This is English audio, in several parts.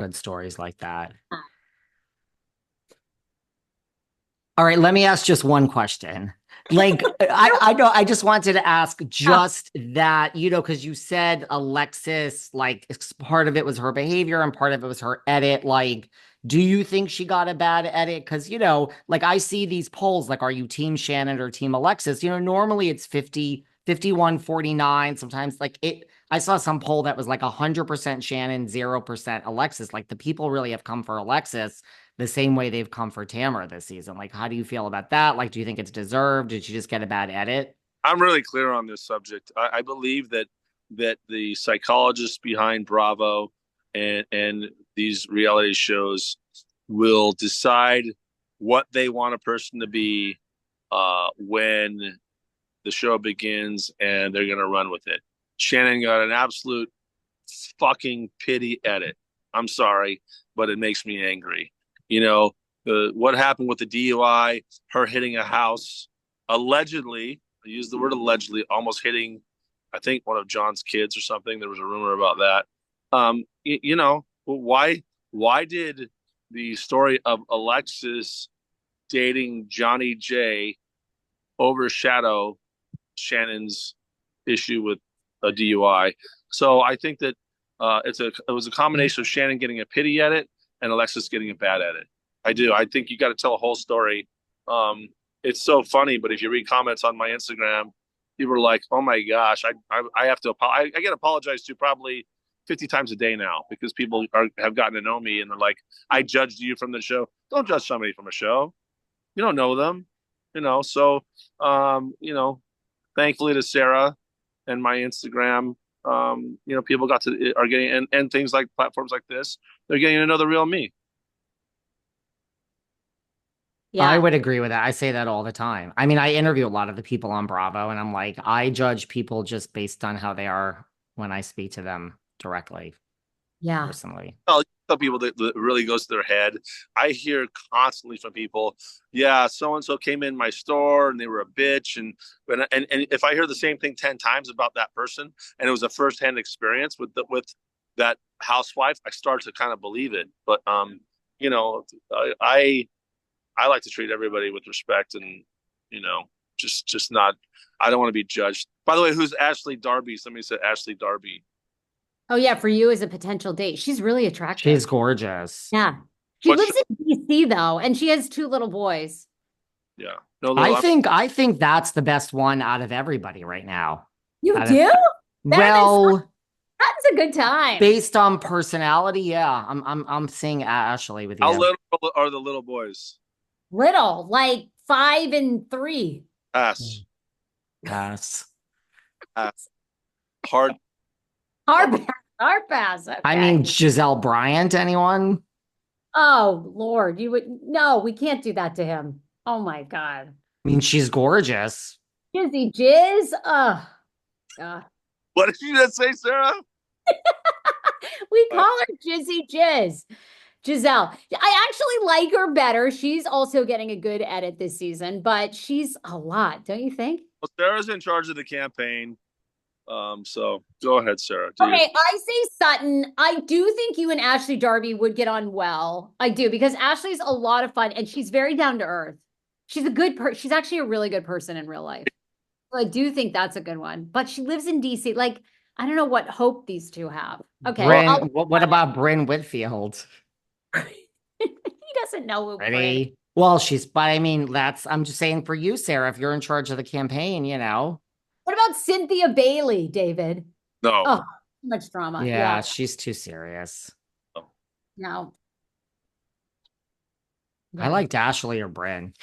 Good stories like that. All right, let me ask just one question. Like, I know I just wanted to ask Yeah. just that, because you said Alexis, like part of it was her behavior and part of it was her edit. Like, do you think she got a bad edit? Because, like I see these polls, like, are you team Shannon or team Alexis? Normally it's 50, 51, 49. Sometimes like I saw some poll that was like 100% Shannon, 0% Alexis. Like the people really have come for Alexis the same way they've come for Tamra this season. Like, how do you feel about that? Like, do you think it's deserved? Did she just get a bad edit? I'm really clear on this subject. I believe that the psychologists behind Bravo and these reality shows will decide what they want a person to be when the show begins, and they're going to run with it. Shannon got an absolute fucking pity edit. I'm sorry, but it makes me angry. What happened with the DUI, her hitting a house, allegedly, I use the word allegedly, almost hitting, I think, one of John's kids or something. There was a rumor about that. Why did the story of Alexis dating Johnny J overshadow Shannon's issue with a DUI? So I think that it was a combination of Shannon getting a pity at it and Alexis getting a bad at it. I do. I think you got to tell a whole story. It's so funny, but if you read comments on my Instagram, people are like, "Oh my gosh, I have to I get apologized to probably 50 times a day now because people have gotten to know me and they're like, I judged you from the show. Don't judge somebody from a show. You don't know them, So, um, you know, thankfully to Sarah and my Instagram, people are getting and things like platforms like this, they're getting to know the real me. I Yeah. would agree with that. I say that all the time. I mean, I interview a lot of the people on Bravo, and I'm like, I judge people just based on how they are when I speak to them directly, Yeah. personally. Well, some people that really goes to their head. I hear constantly from people, yeah, so and so came in my store and they were a bitch, and if I hear the same thing 10 times about that person, and it was a firsthand experience with that housewife, I start to kind of believe it. But you know, I I like to treat everybody with respect and you know just not. I don't want to be judged. By the way, who's Ashley Darby? Somebody said Ashley Darby. Oh, yeah. For you as a potential date, she's really attractive. She's gorgeous. Yeah. She What lives show? in DC though, and she has two little boys. Yeah, no I little. think I think that's the best one out of everybody right now. You Out of do? That is well, that's a good time. based on personality, yeah, I'm seeing Ashley with How you. little are the little boys? Little, like 5 and 3. Ass, Yes. ass, hard. Hard pass. Hard pass. I mean, Okay. Giselle Bryant, anyone? Oh Lord, you would no, we can't do that to him. Oh my God. I mean, she's gorgeous. Jizzy Jizz. God. What did you just say, Sarah? We Uh, call her Jizzy Jizz. Giselle. I actually like her better. She's also getting a good edit this season, but she's a lot, don't you think? well, Sarah's in charge of the campaign. So go ahead, Sarah. Do you? Okay, I say Sutton. I do think you and Ashley Darby would get on well. I do because Ashley's a lot of fun and she's very down to earth. She's actually a really good person in real life. So I do think that's a good one. But she lives in DC. Like, I don't know what hope these two have. Okay, Well, well, Bryn, what about Bryn Whitfield? he doesn't know who Bryn is. Ready? Well, but I mean, I'm just saying for you, Sarah, if you're in charge of the campaign. What about Cynthia Bailey, David? no, Oh, too much drama. Yeah, Yeah, she's too serious. no. no. I Yeah. liked Ashley or Bryn.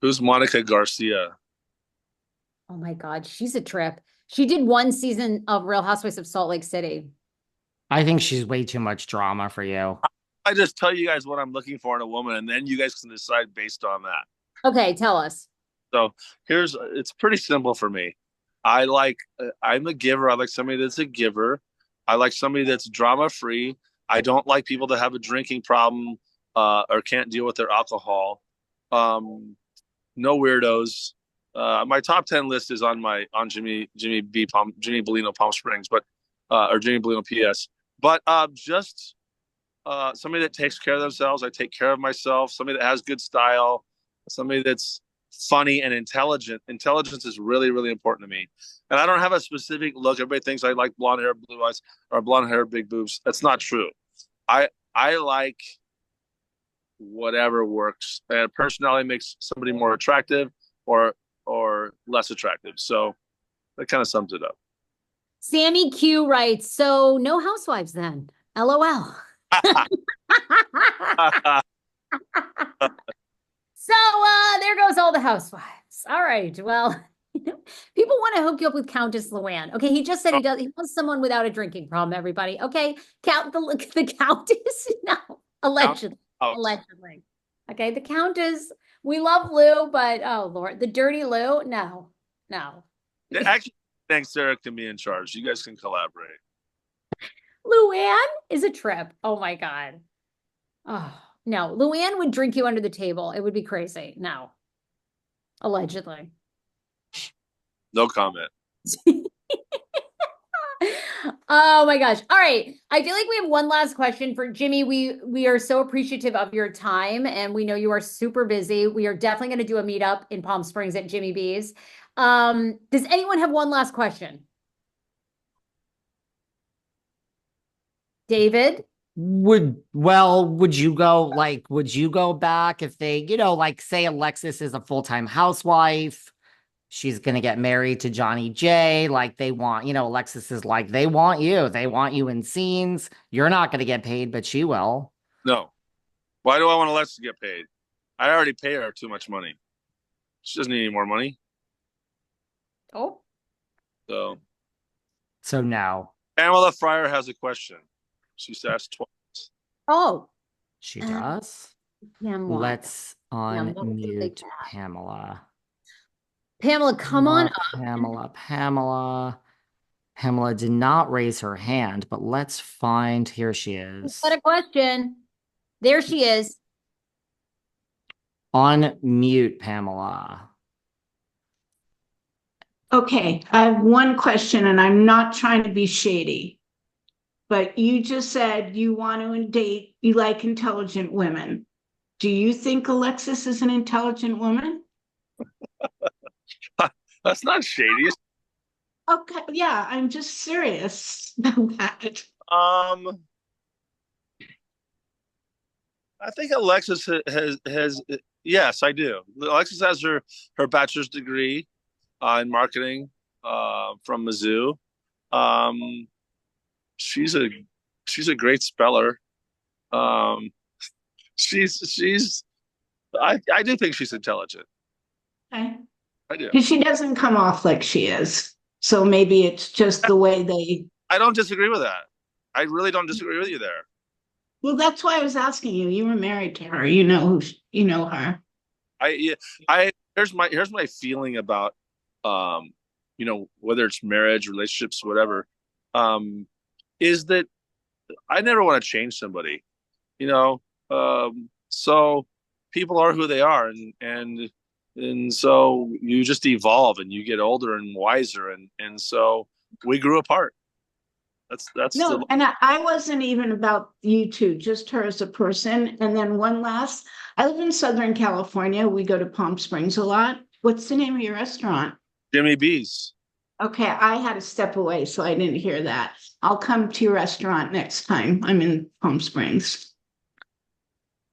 Who's Monica Garcia? Oh my God, she's a trip. She did one season of Real Housewives of Salt Lake City. I think she's way too much drama for you. I just tell you guys what I'm looking for in a woman, and then you guys can decide based on that. Okay, tell us. So it's pretty simple for me. I'm a giver. I like somebody that's a giver. I like somebody that's drama free. I don't like people that have a drinking problem or can't deal with their alcohol. No weirdos. My top 10 list is on Jimmy Bellino Palm Springs, but or Jimmy Bellino PS. But just somebody that takes care of themselves. I take care of myself. Somebody that has good style. Somebody that's funny and intelligent. Intelligence is really, really important to me. And I don't have a specific look. Everybody thinks I like blonde hair, blue eyes, or blonde hair, big boobs. That's not true. I like whatever works. And personality makes somebody more attractive or less attractive. So that kind of sums it up. Sammy Q writes, so no housewives then. LOL. So there goes all the housewives. All right. Well, people want to hook you up with Countess Luann. Okay, he just said he wants someone without a drinking problem, everybody. Okay. The Countess? No. Allegedly. Allegedly. Okay, the Countess. We love Lou, but oh Lord, the dirty Lou? No. No. Actually, thanks, Sarah can be in charge. You guys can collaborate. Luann is a trip. Oh my God. Oh no. Luann would drink you under the table. It would be crazy. No. Allegedly. No comment. Oh my gosh. All right. I feel like we have one last question for Jimmy. We are so appreciative of your time and we know you are super busy. We are definitely going to do a meetup in Palm Springs at Jimmy B's. Does anyone have one last question? David? Would you go back if they, like say Alexis is a full-time housewife, she's gonna get married to Johnny J, like they want, Alexis is like, they want you in scenes. You're not gonna get paid, but she will. No. Why do I want Alexis to get paid? I already pay her too much money. She doesn't need any more money. Oh. So no. Pamela Fryer has a question. She's asked twice. Oh. She does? Let's unmute Pamela. Pamela, come on up. Pamela did not raise her hand, but let's find, here she is. Got a question. There she is. Unmute Pamela. Okay, I have one question, and I'm not trying to be shady, but you just said you want to date, you like intelligent women. Do you think Alexis is an intelligent woman? That's not shady. Okay, yeah, I'm just serious about that. I think Alexis has yes, I do. Alexis has her bachelor's degree in marketing from Mizzou. She's a great speller. I do think she's intelligent. Okay. I do. Because she doesn't come off like she is. So maybe it's just the way they. I don't disagree with that. I really don't disagree with you there. Well, that's why I was asking you. You were married to her. You know her. Here's my feeling about whether it's marriage, relationships, whatever, is that I never want to change somebody, so people are who they are, and so you just evolve and you get older and wiser, and so we grew apart. That's no, and I wasn't even about you two, just her as a person. And then one last, I live in Southern California. We go to Palm Springs a lot. What's the name of your restaurant? Jimmy B's. Okay, I had to step away, so I didn't hear that. I'll come to your restaurant next time I'm in Palm Springs.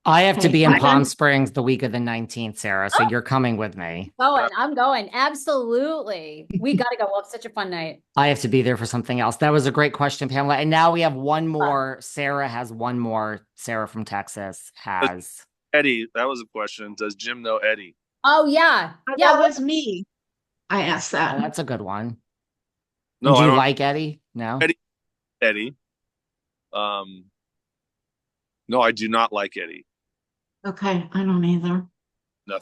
I have to be in Palm Springs the week of the 19th, Sarah, so you're coming with me. I'm going. Absolutely. We got to go. We'll have such a fun night. I have to be there for something else. That was a great question, Pamela. And now we have one more. Sarah has one more. Sarah from Texas has. Eddie, that was a question. Does Jim know Eddie? Oh, yeah. Yeah, that was me. I asked that. Oh, that's a good one. No, do you like Eddie? No? Eddie. No, I do not like Eddie. Okay, I don't either.